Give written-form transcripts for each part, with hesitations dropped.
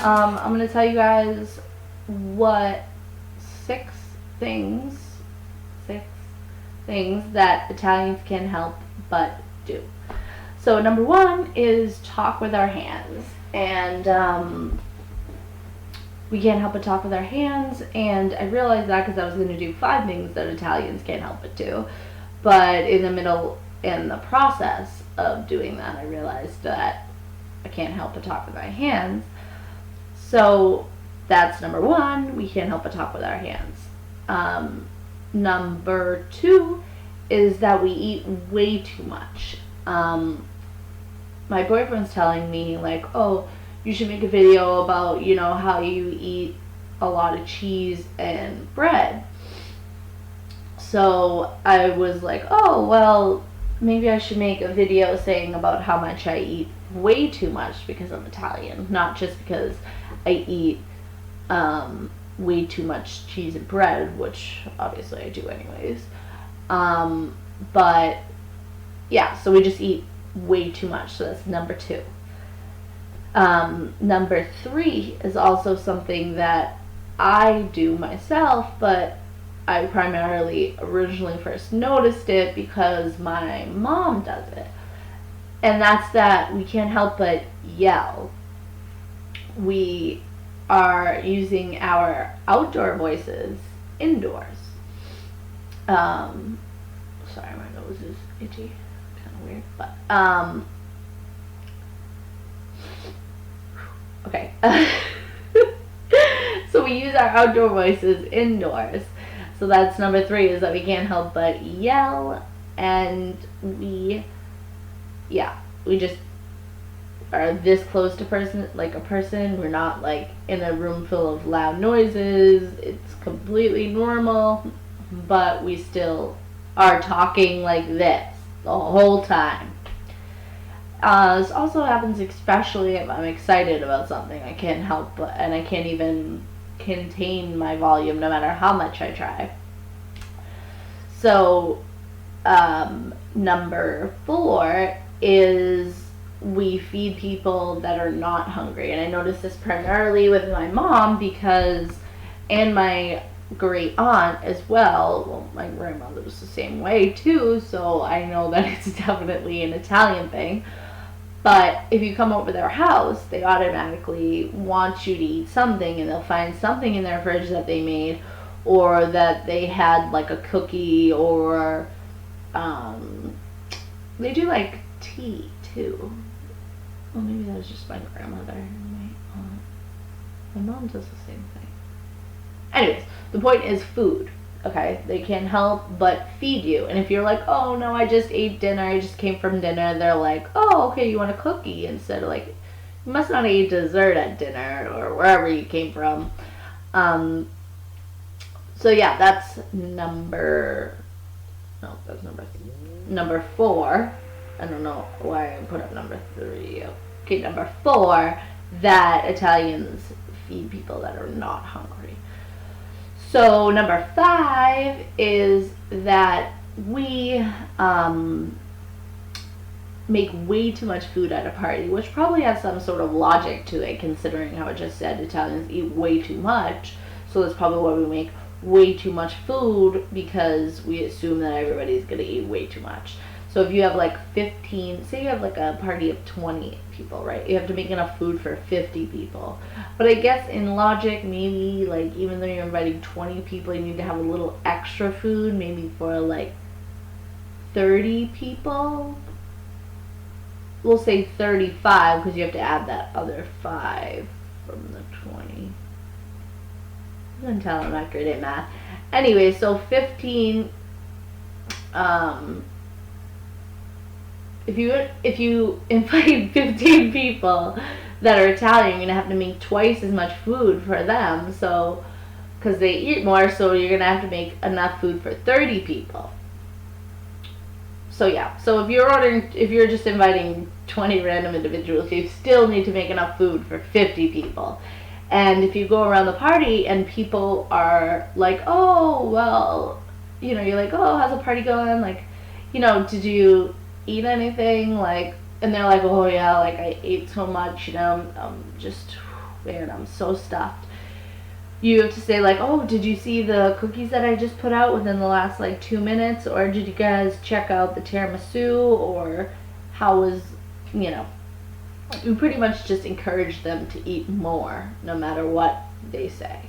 I'm going to tell you guys what six things that Italians can help but do. So number one is talk with our hands. And we can't help but talk with our hands, and I realized that because I was going to do 5 things that Italians can't help but do. But in the process of doing that, I realized that I can't help but talk with my hands. So that's number one, we can't help but talk with our hands. Number 2 is that we eat way too much. My boyfriend's telling me, like, oh, you should make a video about, how you eat a lot of cheese and bread. So I was like, oh, well, maybe I should make a video saying about how much I eat way too much because I'm Italian, not just because I eat way too much cheese and bread, which obviously I do anyways. But yeah, so we just eat way too much. So that's number 2. Number 3 is also something that I do myself, but I primarily originally first noticed it because my mom does it. And that's that we can't help but yell. We are using our outdoor voices indoors. Sorry, my nose is itchy. Kind of weird, but okay. So we use our outdoor voices indoors. So that's number 3, is that we can't help but yell, and we just are this close to a person. We're not like in a room full of loud noises. It's completely normal, but we still are talking like this the whole time. This also happens especially if I'm excited about something. I can't help and I can't even contain my volume no matter how much I try. So number 4 is we feed people that are not hungry. And I noticed this primarily with my mom and my great aunt as well. Well, my grandmother was the same way too, so I know that it's definitely an Italian thing. But if you come over their house, they automatically want you to eat something, and they'll find something in their fridge that they made, or that they had like a cookie, or they do like tea too. Well, maybe that was just my grandmother and my aunt. My mom does the same thing. Anyways, the point is food. Okay, they can't help but feed you. And if you're like, oh no, I just ate dinner, I just came from dinner, they're like, oh, okay, you want a cookie? Instead of like, you must not eat dessert at dinner or wherever you came from. So yeah, that's number 4. I don't know why I put up number 3. Okay, number 4, that Italians feed people that are not hungry. So number 5 is that we make way too much food at a party, which probably has some sort of logic to it, considering how it just said Italians eat way too much. So that's probably why we make way too much food, because we assume that everybody's going to eat way too much. So if you have like 15, say you have like a party of 20 people, right? You have to make enough food for 50 people. But I guess in logic, maybe like even though you're inviting 20 people, you need to have a little extra food, maybe for like 30 people. We'll say 35 because you have to add that other 5 from the 20. You can tell I'm not great at math. Anyway, so 15. If you invite 15 people that are Italian, you're gonna have to make twice as much food for them. So, because they eat more, so you're gonna have to make enough food for 30 people. So yeah, so if you're just inviting 20 random individuals, you still need to make enough food for 50 people. And if you go around the party and people are like, oh, well, you're like, oh, how's the party going? Like, did you eat anything? Like, and they're like, oh yeah, like I ate so much, I'm just man, I'm so stuffed. You have to say like, oh, did you see the cookies that I just put out within the last like 2 minutes? Or did you guys check out the tiramisu? Or how was, you know, you pretty much just encourage them to eat more no matter what they say.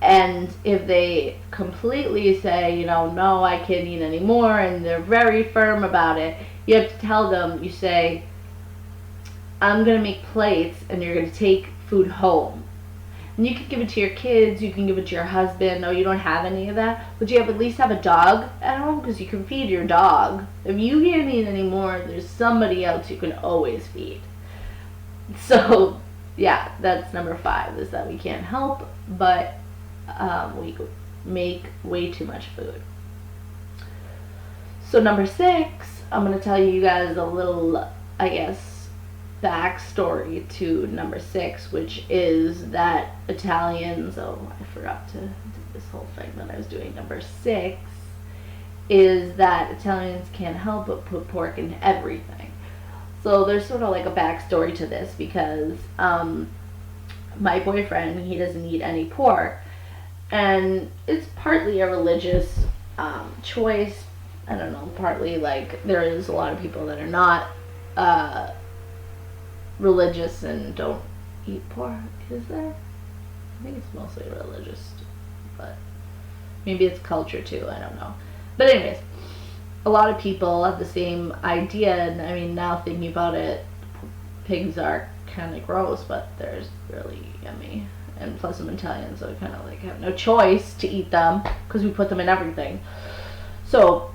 And if they completely say, you know, no, I can't eat anymore, and they're very firm about it, you have to tell them, you say, I'm going to make plates and you're going to take food home. And you can give it to your kids, you can give it to your husband. No, you don't have any of that. But you have at least have a dog at home because you can feed your dog. If you can't eat anymore, there's somebody else you can always feed. So, yeah, that's number 5, is that we can't help, but we make way too much food. So number 6, I'm going to tell you guys a little, I guess, backstory to number 6, which is that Italians, oh, I forgot to do this whole thing that I was doing. Number 6 is that Italians can't help but put pork in everything. So there's sort of like a backstory to this because my boyfriend, he doesn't eat any pork, and it's partly a religious choice. I don't know, partly like there is a lot of people that are not religious and don't eat pork. Is there? I think it's mostly religious, but maybe it's culture too, I don't know. But anyways, a lot of people have the same idea, and I mean, now thinking about it, pigs are kind of gross, but they're really yummy. And plus I'm Italian, so I kind of like have no choice to eat them because we put them in everything. So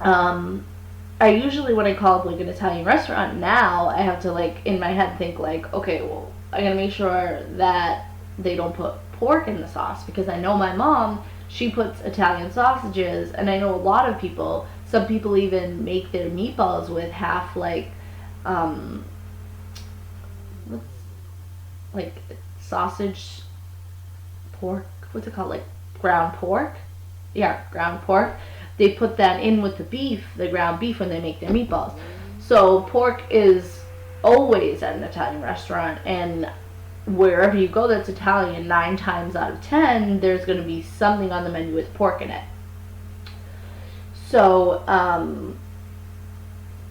I usually, when I call up like an Italian restaurant now, I have to like in my head think like, okay, well, I gotta make sure that they don't put pork in the sauce, because I know my mom, she puts Italian sausages, and I know a lot of people, some people even make their meatballs with half like sausage pork, what's it called, like ground pork? Yeah, ground pork. They put that in with the beef, the ground beef, when they make their meatballs. So pork is always at an Italian restaurant, and wherever you go that's Italian, 9 times out of 10, there's going to be something on the menu with pork in it. So,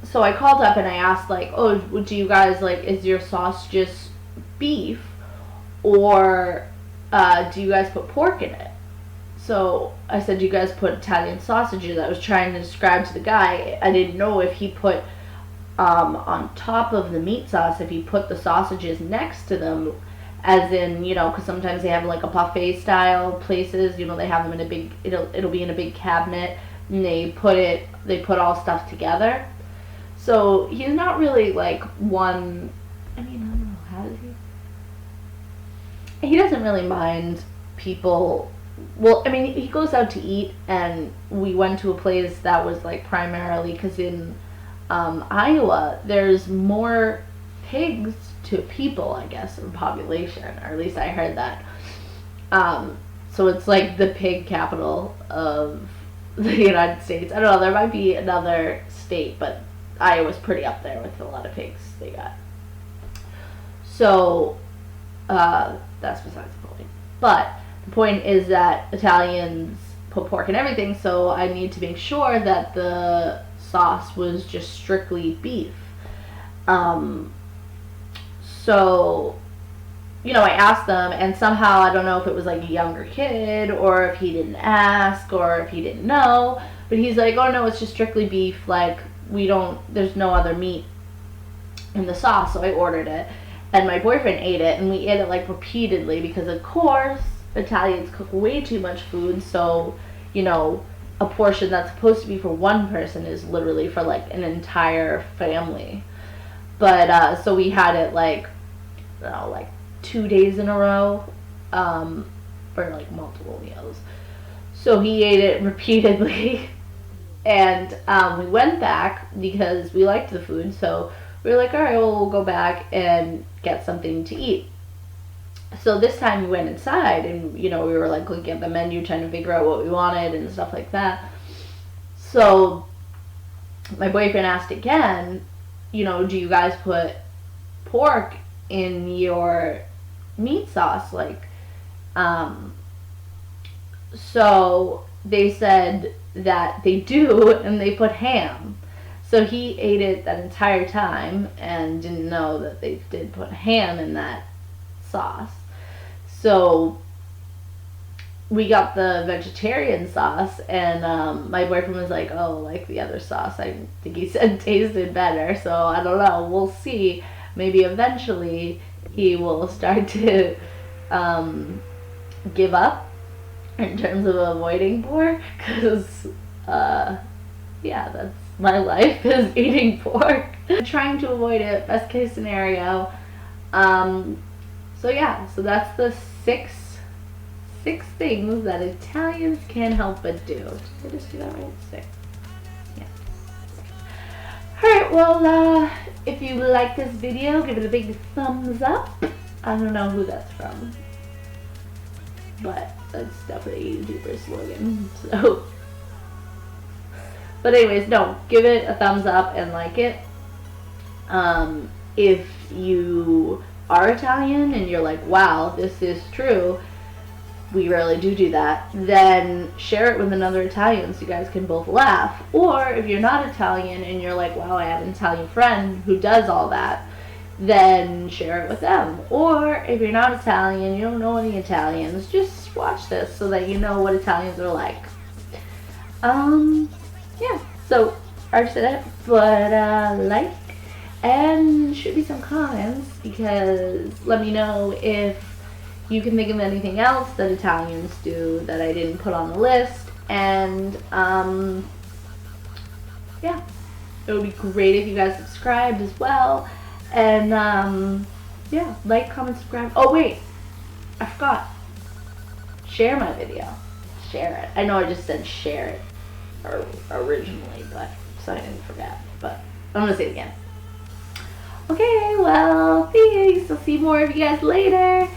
so I called up and I asked like, oh, do you guys like, is your sauce just beef, or do you guys put pork in it? So I said, you guys put Italian sausages. I was trying to describe to the guy, I didn't know if he put on top of the meat sauce, if he put the sausages next to them, as in, you know, because sometimes they have like a buffet style places, you know, they have them in a big, it'll be in a big cabinet, and they put all stuff together. So he's not really like one, I mean, I don't know, how does he doesn't really mind people. Well, I mean, he goes out to eat, and we went to a place that was like primarily, because in Iowa, there's more pigs to people, I guess, in population, or at least I heard that. So it's like the pig capital of the United States. I don't know, there might be another state, but Iowa's pretty up there with a lot of pigs they got. So that's besides the point. But the point is that Italians put pork in everything, so I need to make sure that the sauce was just strictly beef. So, you know, I asked them, and somehow, I don't know if it was like a younger kid, or if he didn't ask, or if he didn't know, but he's like, oh no, it's just strictly beef, like, there's no other meat in the sauce. So I ordered it, and my boyfriend ate it, and we ate it like repeatedly, because of course, Italians cook way too much food, so, you know, a portion that's supposed to be for one person is literally for like an entire family. But so we had it like, I don't know, like 2 days in a row, for like multiple meals. So he ate it repeatedly, and we went back because we liked the food. So we were like, all right, well, we'll go back and get something to eat. So this time we went inside, and, you know, we were like looking at the menu, trying to figure out what we wanted and stuff like that. So my boyfriend asked again, you know, do you guys put pork in your meat sauce, like, so they said that they do, and they put ham. So he ate it that entire time and didn't know that they did put ham in that sauce. So we got the vegetarian sauce, and my boyfriend was like, oh, like the other sauce, I think he said tasted better. So I don't know, we'll see. Maybe eventually he will start to give up in terms of avoiding pork, because yeah, that's my life, is eating pork. Trying to avoid it, best case scenario. So yeah, so that's the six things that Italians can't help but do. Did I just do that right? 6. Yeah. Alright, well, if you like this video, give it a big thumbs up. I don't know who that's from, but that's definitely a YouTuber slogan, so. But anyways, no, give it a thumbs up and like it. If you are Italian and you're like, wow, this is true, we really do that, then share it with another Italian so you guys can both laugh. Or if you're not Italian and you're like, wow, I have an Italian friend who does all that, then share it with them. Or if you're not Italian, you don't know any Italians, just watch this so that you know what Italians are like. Yeah, so I already said it, but like, and should be some comments, because let me know if you can think of anything else that Italians do that I didn't put on the list. And yeah, it would be great if you guys subscribed as well. And yeah, like, comment, subscribe. Oh wait, I forgot. Share my video. Share it. I know I just said share it originally, but so I didn't forget. But I'm gonna say it again. Okay, well, thanks. I'll see more of you guys later.